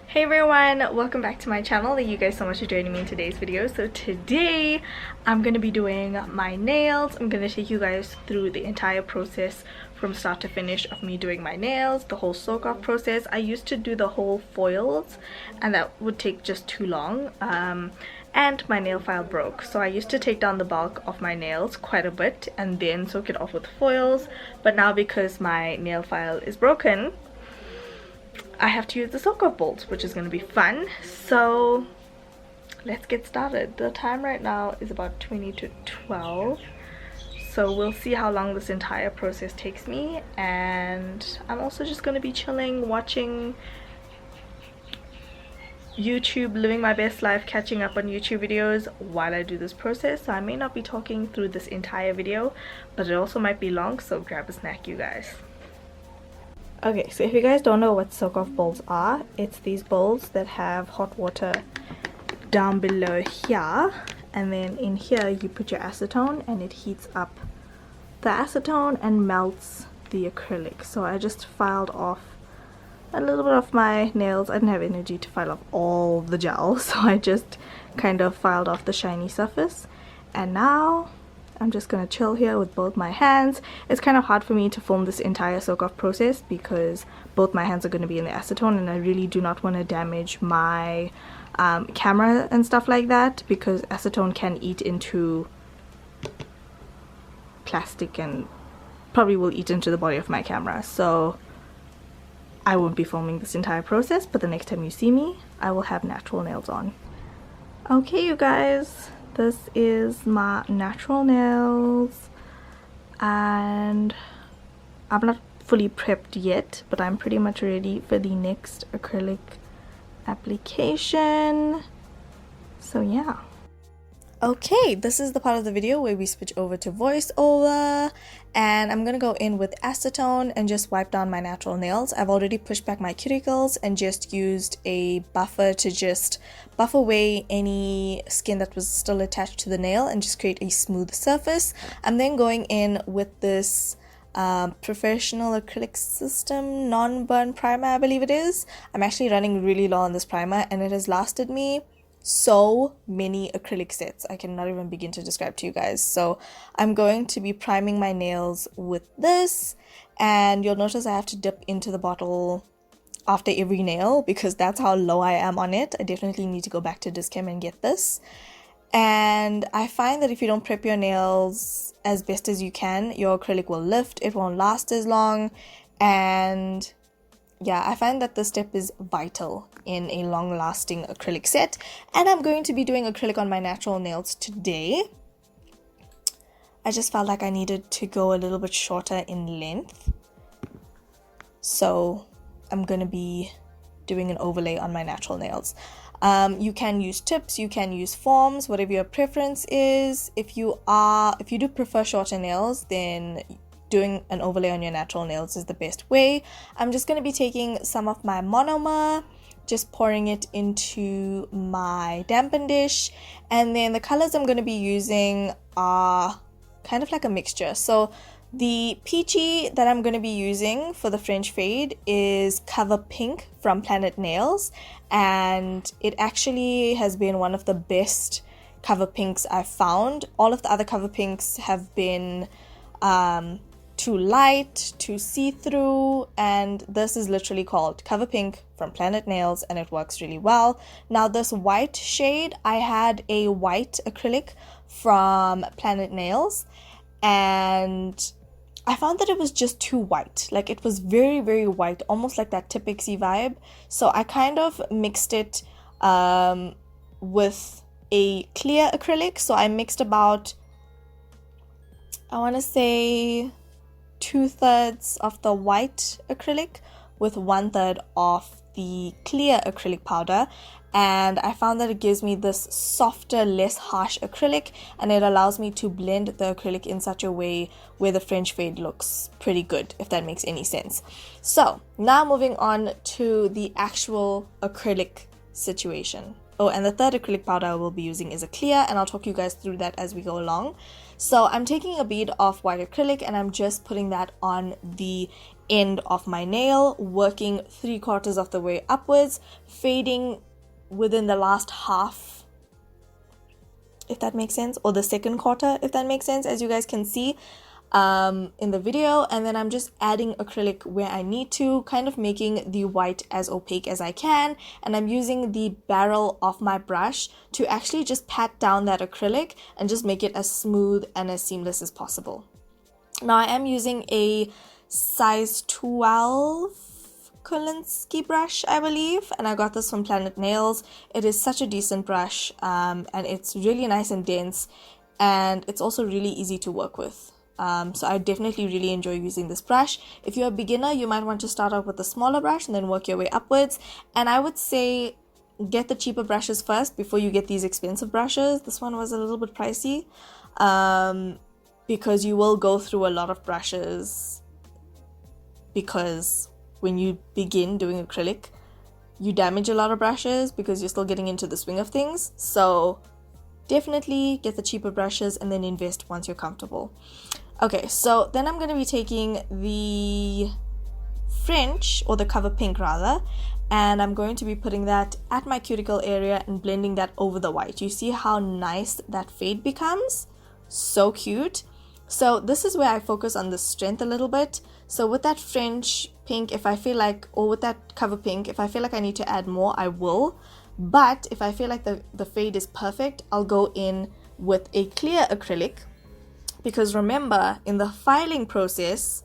Hey everyone, welcome back to my channel. Thank you guys so much for joining me in today's video. So today I'm going to be doing my nails. I'm going to take you guys through the entire process from start to finish of me doing my nails, the whole soak off process. I used to do the whole foils and that would take just too long, and my nail file broke, so I used to take down the bulk of my nails quite a bit and then soak it off with foils. But now because my nail file is broken, I have to use the soak off bolts, which is going to be fun. So let's get started. The time right now is about 20 to 12, so we'll see how long this entire process takes me. And I'm also just going to be chilling, watching YouTube, living my best life, catching up on YouTube videos while I do this process. So I may not be talking through this entire video, but it also might be long, so grab a snack, you guys. Okay, so if you guys don't know what soak off bowls are, it's these bowls that have hot water down below here, and then in here you put your acetone and it heats up the acetone and melts the acrylic. So I just filed off a little bit of my nails. I didn't have energy to file off all the gel, so I just kind of filed off the shiny surface. And now I'm just gonna chill here with both my hands. It's kind of hard for me to film this entire soak off process because both my hands are going to be in the acetone, and I really do not want to damage my camera and stuff like that, because acetone can eat into plastic and probably will eat into the body of my camera. So I won't be filming this entire process, but the next time you see me, I will have natural nails on. Okay, you guys, this is my natural nails, and I'm not fully prepped yet, but I'm pretty much ready for the next acrylic application. So yeah. Okay, this is the part of the video where we switch over to voiceover, and I'm gonna go in with acetone and just wipe down my natural nails. I've already pushed back my cuticles and just used a buffer to just buff away any skin that was still attached to the nail and just create a smooth surface. I'm then going in with this professional acrylic system non-burn primer, I believe it is. I'm actually running really low on this primer, and it has lasted me so many acrylic sets. I cannot even begin to describe to you guys. So I'm going to be priming my nails with this, and you'll notice I have to dip into the bottle after every nail because that's how low I am on it. I definitely need to go back to Dischem and get this. And I find that if you don't prep your nails as best as you can, your acrylic will lift, it won't last as long, and yeah, I find that this step is vital in a long-lasting acrylic set. And I'm going to be doing acrylic on my natural nails today. I just felt like I needed to go a little bit shorter in length, so I'm going to be doing an overlay on my natural nails. You can use tips, you can use forms, whatever your preference is. If you do prefer shorter nails, then doing an overlay on your natural nails is the best way. I'm just going to be taking some of my monomer, just pouring it into my dampen dish, and then the colors I'm going to be using are kind of like a mixture. So the peachy that I'm going to be using for the French fade is Cover Pink from Planet Nails, and it actually has been one of the best Cover Pinks I've found. All of the other Cover Pinks have been too light, too see-through, and this is literally called Cover Pink from Planet Nails, and it works really well. Now this white shade, I had a white acrylic from Planet Nails, and I found that it was just too white. Like, it was very, very white, almost like that Tipexy vibe. So I kind of mixed it with a clear acrylic. So I mixed about, I want to say, 2/3 of the white acrylic with 1/3 of the clear acrylic powder, and I found that it gives me this softer, less harsh acrylic, and it allows me to blend the acrylic in such a way where the French fade looks pretty good, if that makes any sense. So now moving on to the actual acrylic situation. Oh, and the third acrylic powder I will be using is a clear, and I'll talk you guys through that as we go along. So I'm taking a bead of white acrylic and I'm just putting that on the end of my nail, working 3/4 of the way upwards, fading within the last half, if that makes sense, or the second quarter, if that makes sense, as you guys can see in the video. And then I'm just adding acrylic where I need to, kind of making the white as opaque as I can, and I'm using the barrel of my brush to actually just pat down that acrylic and just make it as smooth and as seamless as possible. Now I am using a size 12 Kolinsky brush, I believe, and I got this from Planet Nails. It is such a decent brush, and it's really nice and dense, and it's also really easy to work with. So I definitely really enjoy using this brush. If you're a beginner, you might want to start out with a smaller brush and then work your way upwards. And I would say get the cheaper brushes first before you get these expensive brushes. This one was a little bit pricey, because you will go through a lot of brushes, because when you begin doing acrylic, you damage a lot of brushes because you're still getting into the swing of things. So definitely get the cheaper brushes and then invest once you're comfortable. Okay, so then I'm going to be taking the French, or the Cover Pink rather, and I'm going to be putting that at my cuticle area and blending that over the white. You see how nice that fade becomes? So cute. So this is where I focus on the strength a little bit. So with that French pink, if I feel like, or with that Cover Pink, if I feel like I need to add more, I will. But if I feel like the fade is perfect, I'll go in with a clear acrylic. Because remember, in the filing process,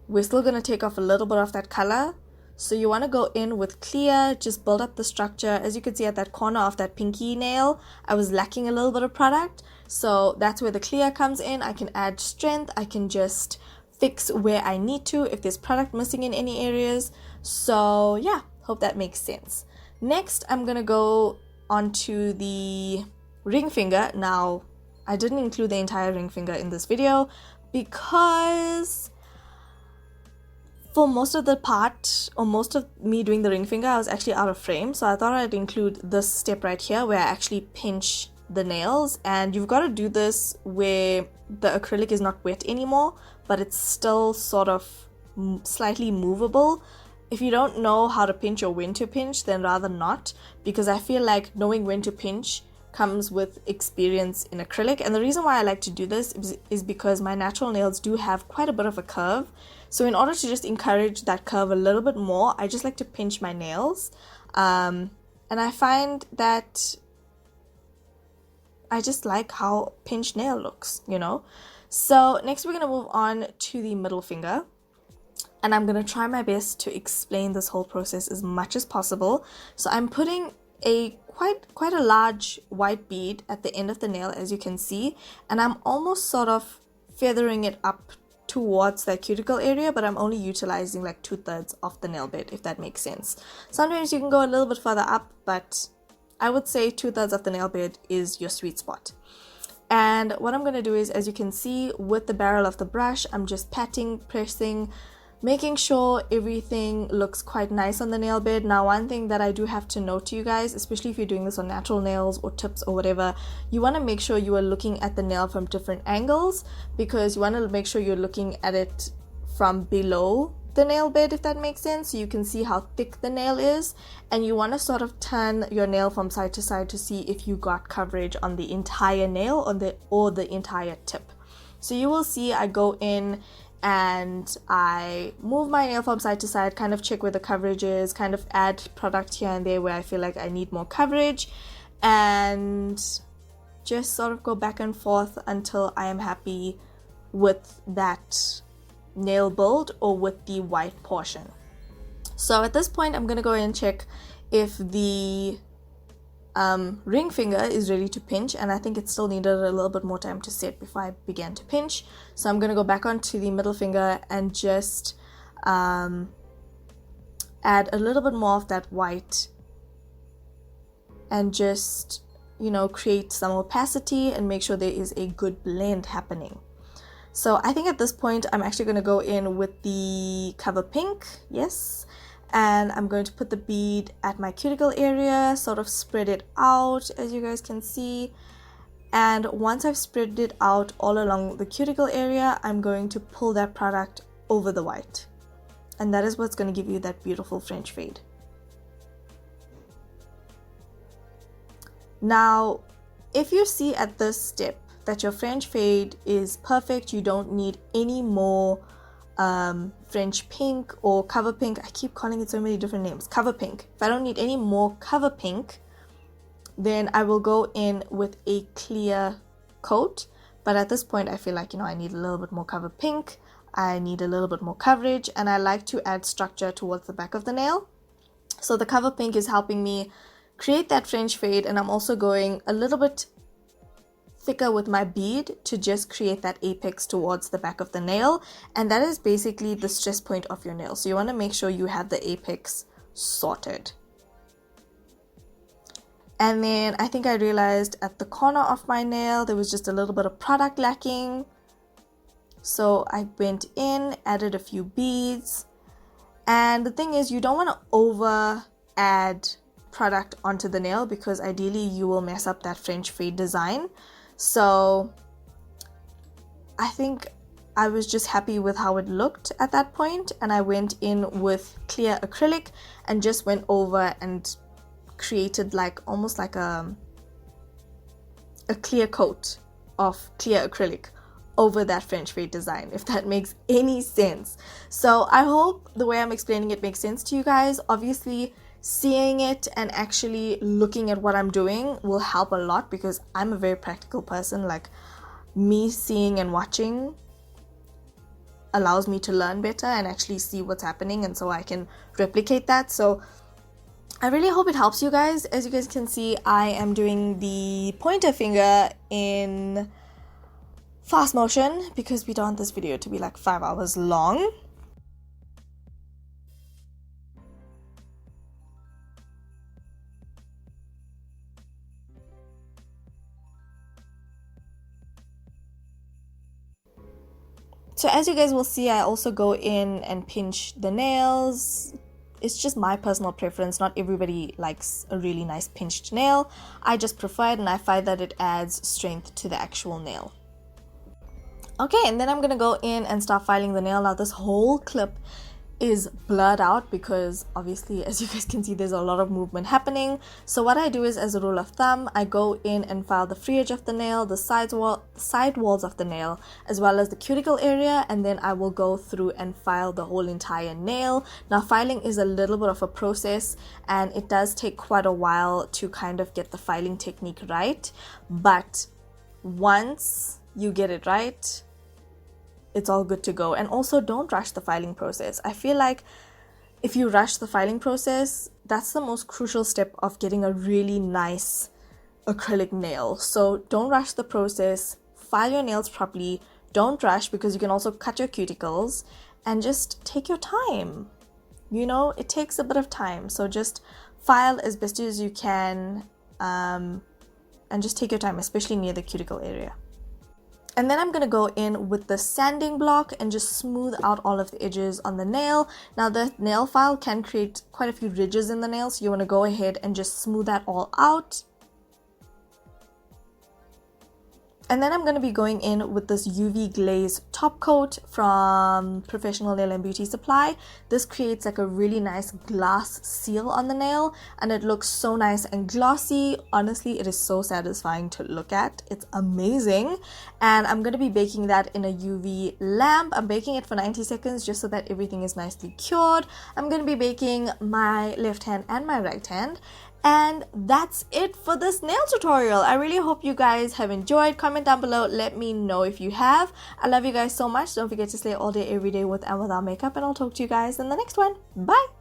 we're still going to take off a little bit of that color. So you want to go in with clear, just build up the structure. As you can see at that corner of that pinky nail, I was lacking a little bit of product. So that's where the clear comes in. I can add strength. I can just fix where I need to if there's product missing in any areas. So yeah, hope that makes sense. Next, I'm going to go onto the ring finger. Now, I didn't include the entire ring finger in this video because for most of the part, or most of me doing the ring finger, I was actually out of frame. So I thought I'd include this step right here where I actually pinch the nails. And you've got to do this where the acrylic is not wet anymore, but it's still sort of slightly movable. If you don't know how to pinch or when to pinch, then rather not, because I feel like knowing when to pinch comes with experience in acrylic. And the reason why I like to do this is because my natural nails do have quite a bit of a curve. So in order to just encourage that curve a little bit more, I just like to pinch my nails. And I find that I just like how pinched nail looks, you know. So next we're going to move on to the middle finger. And I'm going to try my best to explain this whole process as much as possible. So I'm putting a quite a large white bead at the end of the nail, as you can see, and I'm almost sort of feathering it up towards that cuticle area, but I'm only utilizing like 2/3 of the nail bed, if that makes sense. Sometimes you can go a little bit further up, but I would say 2/3 of the nail bed is your sweet spot. And what I'm going to do is, as you can see, with the barrel of the brush, I'm just patting, pressing, making sure everything looks quite nice on the nail bed. Now, one thing that I do have to note to you guys, especially if you're doing this on natural nails or tips or whatever, you want to make sure you are looking at the nail from different angles, because you want to make sure you're looking at it from below the nail bed, if that makes sense, so you can see how thick the nail is. And you want to sort of turn your nail from side to side to see if you got coverage on the entire nail or the entire tip. So you will see I go in and I move my nail from side to side, kind of check where the coverage is, kind of add product here and there where I feel like I need more coverage, and just sort of go back and forth until I am happy with that nail build or with the white portion. So at this point, I'm going to go and check if the ring finger is ready to pinch, and I think it still needed a little bit more time to set before I began to pinch. So I'm going to go back onto the middle finger and just add a little bit more of that white and just, you know, create some opacity and make sure there is a good blend happening. So I think at this point I'm actually going to go in with the Cover Pink, yes, and I'm going to put the bead at my cuticle area, sort of spread it out, as you guys can see. And once I've spread it out all along the cuticle area, I'm going to pull that product over the white. And that is what's going to give you that beautiful French fade. Now, if you see at this step that your French fade is perfect, you don't need any more French pink or cover pink. I keep calling it so many different names. Cover pink. If I don't need any more cover pink, then I will go in with a clear coat. But at this point, I feel like, I need a little bit more cover pink. I need a little bit more coverage, and I like to add structure towards the back of the nail. So the cover pink is helping me create that French fade, and I'm also going a little bit thicker with my bead to just create that apex towards the back of the nail, and that is basically the stress point of your nail. So you want to make sure you have the apex sorted. And then I think I realized at the corner of my nail there was just a little bit of product lacking, so I went in, added a few beads. And the thing is, you don't want to over add product onto the nail because ideally you will mess up that French fade design. So I think I was just happy with how it looked at that point, and I went in with clear acrylic and just went over and created almost like a clear coat of clear acrylic over that French fade design, if that makes any sense. So I hope the way I'm explaining it makes sense to you guys. Obviously, seeing it and actually looking at what I'm doing will help a lot because I'm a very practical person. Like, me seeing and watching allows me to learn better and actually see what's happening, and so I can replicate that. So I really hope it helps you guys. As you guys can see, I am doing the pointer finger in fast motion because we don't want this video to be like 5 hours long. So as you guys will see, I also go in and pinch the nails. It's just my personal preference. Not everybody likes a really nice pinched nail. I just prefer it, and I find that it adds strength to the actual nail. Okay, and then I'm gonna go in and start filing the nail. Now this whole clip is blurred out because obviously, as you guys can see, there's a lot of movement happening. So what I do is, as a rule of thumb, I go in and file the free edge of the nail, the side walls of the nail, as well as the cuticle area, and then I will go through and file the whole entire nail. Now filing is a little bit of a process, and it does take quite a while to kind of get the filing technique right, but once you get it right, it's all good to go. And also, don't rush the filing process. I feel like if you rush the filing process, that's the most crucial step of getting a really nice acrylic nail. So don't rush the process. File your nails properly. Don't rush, because you can also cut your cuticles, and just take your time. It takes a bit of time. So just file as best as you can, and just take your time, especially near the cuticle area. And then I'm going to go in with the sanding block and just smooth out all of the edges on the nail. Now the nail file can create quite a few ridges in the nail, so you want to go ahead and just smooth that all out. And then I'm going to be going in with this UV glaze top coat from Professional Nail and Beauty Supply. This creates like a really nice glass seal on the nail, and it looks so nice and glossy. Honestly, it is so satisfying to look at. It's amazing. And I'm going to be baking that in a UV lamp. I'm baking it for 90 seconds just so that everything is nicely cured. I'm going to be baking my left hand and my right hand. And that's it for this nail tutorial. I really hope you guys have enjoyed. Comment down below, let me know if you have. I love you guys so much. Don't forget to slay all day every day with and without makeup, and I'll talk to you guys in the next one. Bye.